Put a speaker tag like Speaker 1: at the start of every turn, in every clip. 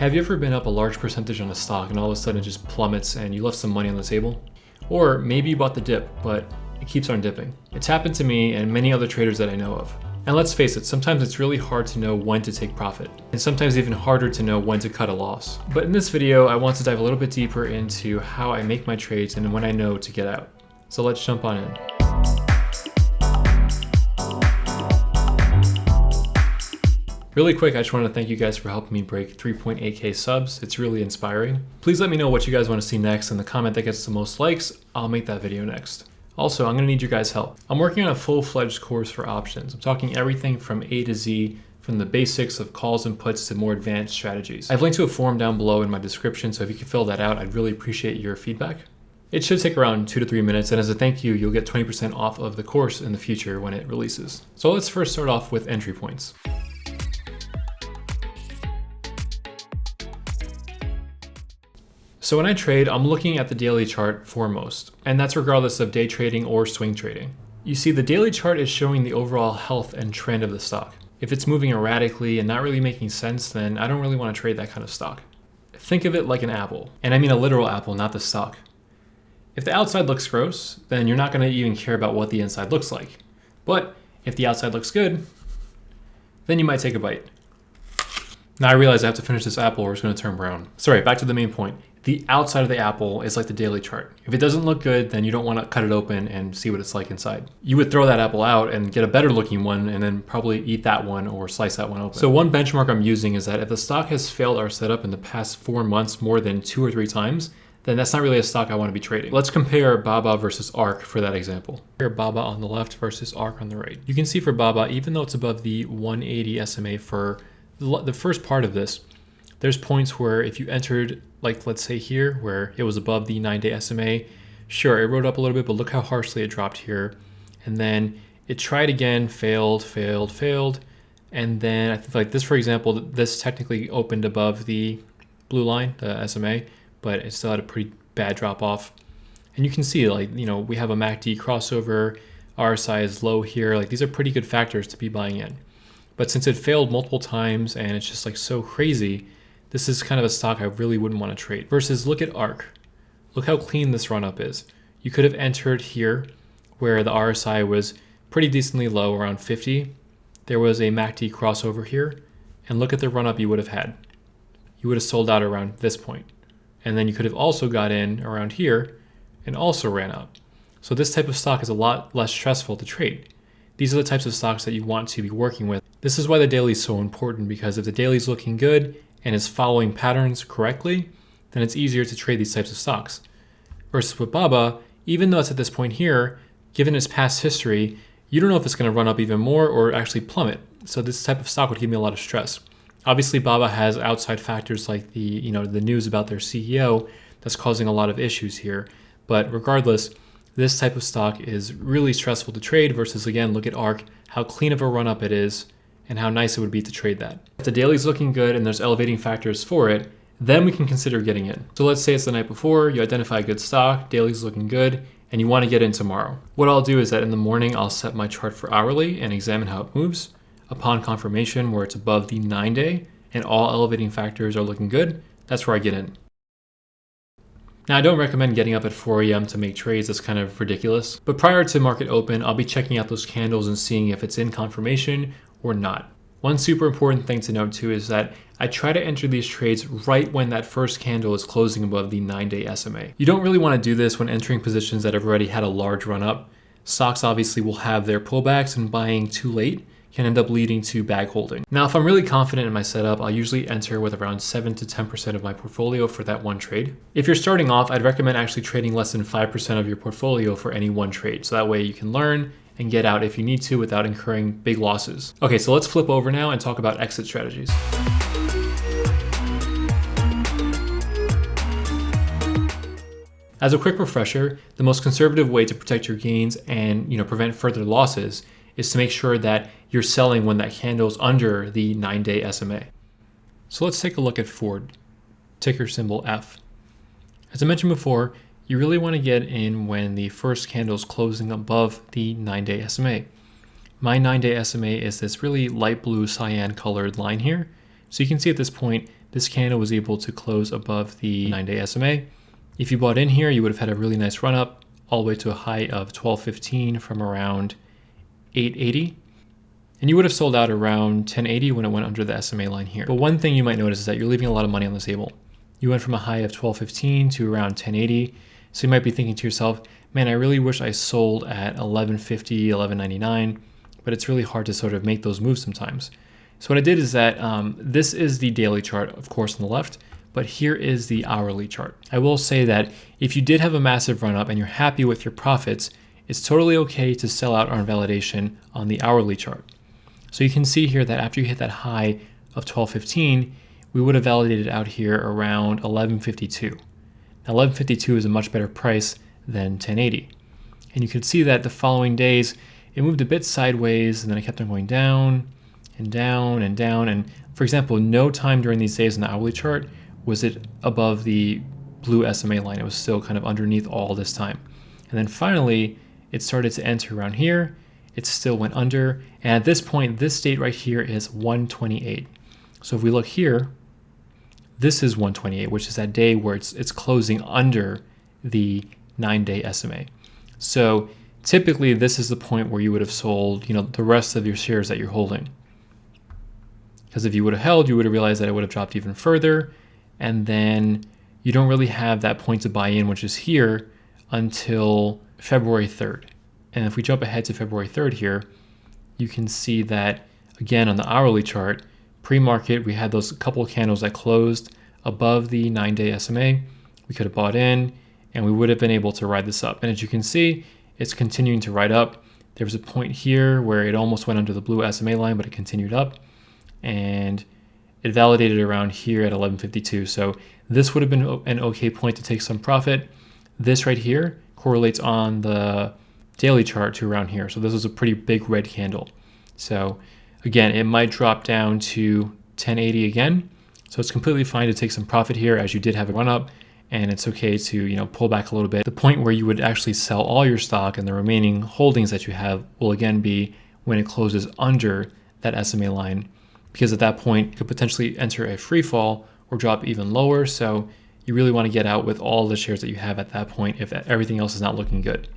Speaker 1: Have you ever been up a large percentage on a stock and all of a sudden it just plummets and you left some money on the table? Or maybe you bought the dip, but it keeps on dipping. It's happened to me and many other traders that I know of. And let's face it, sometimes it's really hard to know when to take profit, and sometimes even harder to know when to cut a loss. But in this video, I want to dive a little bit deeper into how I make my trades and when I know to get out. So let's jump on in. Really quick, I just want to thank you guys for helping me break 3.8K subs. It's really inspiring. Please let me know what you guys want to see next, and the comment that gets the most likes, I'll make that video next. Also, I'm going to need your guys' help. I'm working on a full-fledged course for options. I'm talking everything from A to Z, from the basics of calls and puts to more advanced strategies. I've linked to a form down below in my description, so if you could fill that out, I'd really appreciate your feedback. It should take around 2 to 3 minutes, and as a thank you, you'll get 20% off of the course in the future when it releases. So let's first start off with entry points. So when I trade, I'm looking at the daily chart foremost, and that's regardless of day trading or swing trading. You see, the daily chart is showing the overall health and trend of the stock. If it's moving erratically and not really making sense, then I don't really want to trade that kind of stock. Think of it like an apple, and I mean a literal apple, not the stock. If the outside looks gross, then you're not going to even care about what the inside looks like. But if the outside looks good, then you might take a bite. Now I realize I have to finish this apple or it's going to turn brown. Sorry, back to the main point. The outside of the apple is like the daily chart. If it doesn't look good, then you don't want to cut it open and see what it's like inside. You would throw that apple out and get a better looking one and then probably eat that one or slice that one open. So one benchmark I'm using is that if the stock has failed our setup in the past 4 months more than 2 or 3 times, then that's not really a stock I want to be trading. Let's compare BABA versus ARK for that example. Here, BABA on the left versus ARK on the right. You can see for BABA, even though it's above the 180 SMA for the first part of this, there's points where if you entered, like let's say here, where it was above the 9-day SMA, sure, it rode up a little bit, but look how harshly it dropped here. And then it tried again, failed. And then I think like this, for example, this technically opened above the blue line, the SMA, but it still had a pretty bad drop off. And you can see, like, you know, we have a MACD crossover, RSI is low here. Like, these are pretty good factors to be buying in. But since it failed multiple times and it's just like so crazy, this is kind of a stock I really wouldn't want to trade. Versus look at ARK. Look how clean this run up is. You could have entered here where the RSI was pretty decently low, around 50. There was a MACD crossover here, and look at the run up you would have had. You would have sold out around this point. And then you could have also got in around here and also ran up. So this type of stock is a lot less stressful to trade. These are the types of stocks that you want to be working with. This is why the daily is so important, because if the daily is looking good and is following patterns correctly, then it's easier to trade these types of stocks. Versus with BABA, even though it's at this point here, given its past history, you don't know if it's going to run up even more or actually plummet. So this type of stock would give me a lot of stress. Obviously, BABA has outside factors like the news about their CEO that's causing a lot of issues here. But regardless, this type of stock is really stressful to trade versus, again, look at ARK, how clean of a run up it is, and how nice it would be to trade that. If the daily's looking good and there's elevating factors for it, then we can consider getting in. So let's say it's the night before, you identify a good stock, daily's looking good, and you want to get in tomorrow. What I'll do is that in the morning, I'll set my chart for hourly and examine how it moves. Upon confirmation where it's above the 9-day and all elevating factors are looking good, that's where I get in. Now, I don't recommend getting up at 4 a.m. to make trades. That's kind of ridiculous. But prior to market open, I'll be checking out those candles and seeing if it's in confirmation or not. One super important thing to note too is that I try to enter these trades right when that first candle is closing above the 9-day SMA. You don't really want to do this when entering positions that have already had a large run up. Stocks obviously will have their pullbacks, and buying too late can end up leading to bag holding. Now, if I'm really confident in my setup, I'll usually enter with around 7 to 10% of my portfolio for that one trade. If you're starting off, I'd recommend actually trading less than 5% of your portfolio for any one trade. So that way you can learn and get out if you need to without incurring big losses. Okay, so let's flip over now and talk about exit strategies. As a quick refresher, the most conservative way to protect your gains and prevent further losses is to make sure that you're selling when that candle is under the 9-day SMA. So let's take a look at Ford, ticker symbol F. As I mentioned before, you really want to get in when the first candle is closing above the 9-day SMA. My 9-day SMA is this really light blue cyan colored line here. So you can see at this point, this candle was able to close above the 9-day SMA. If you bought in here, you would have had a really nice run up all the way to a high of 1215 from around 880. And you would have sold out around 1080 when it went under the SMA line here. But one thing you might notice is that you're leaving a lot of money on the table. You went from a high of 1215 to around 1080. So you might be thinking to yourself, man, I really wish I sold at 1150, 1199, but it's really hard to sort of make those moves sometimes. So what I did is that this is the daily chart, of course, on the left, but here is the hourly chart. I will say that if you did have a massive run up and you're happy with your profits, it's totally okay to sell out on validation on the hourly chart. So you can see here that after you hit that high of 1215, we would have validated out here around 1152. Now 1152 is a much better price than 1080. And you can see that the following days, it moved a bit sideways and then it kept on going down and down and down. And for example, no time during these days in the hourly chart was it above the blue SMA line. It was still kind of underneath all this time. And then finally, it started to enter around here. It still went under. And at this point, this date right here is 128. So if we look here, this is 128, which is that day where it's closing under the 9-day SMA. So typically this is the point where you would have sold, the rest of your shares that you're holding. Because if you would have held, you would have realized that it would have dropped even further. And then you don't really have that point to buy in, which is here, until February 3rd. And if we jump ahead to February 3rd here, you can see that, again, on the hourly chart, pre-market, we had those couple of candles that closed above the 9-day SMA. We could have bought in, and we would have been able to ride this up. And as you can see, it's continuing to ride up. There was a point here where it almost went under the blue SMA line, but it continued up. And it validated around here at 1152. So this would have been an okay point to take some profit. This right here correlates on the daily chart to around here. So this is a pretty big red candle. So again, it might drop down to 1080 again. So it's completely fine to take some profit here as you did have a run up, and it's okay to, pull back a little bit. The point where you would actually sell all your stock and the remaining holdings that you have will again be when it closes under that SMA line, because at that point you could potentially enter a free fall or drop even lower. So you really want to get out with all the shares that you have at that point if everything else is not looking good.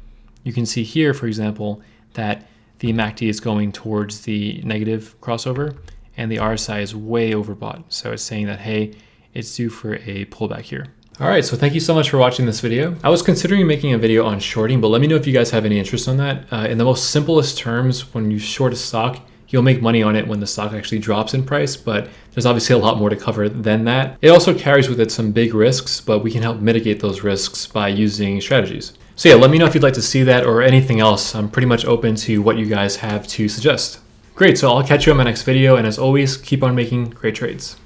Speaker 1: You can see here, for example, that the MACD is going towards the negative crossover and the RSI is way overbought. So it's saying that, hey, it's due for a pullback here. All right, so thank you so much for watching this video. I was considering making a video on shorting, but let me know if you guys have any interest on that. In the most simplest terms, when you short a stock, you'll make money on it when the stock actually drops in price, but there's obviously a lot more to cover than that. It also carries with it some big risks, but we can help mitigate those risks by using strategies. So yeah, let me know if you'd like to see that or anything else. I'm pretty much open to what you guys have to suggest. Great, so I'll catch you on my next video, and as always, keep on making great trades.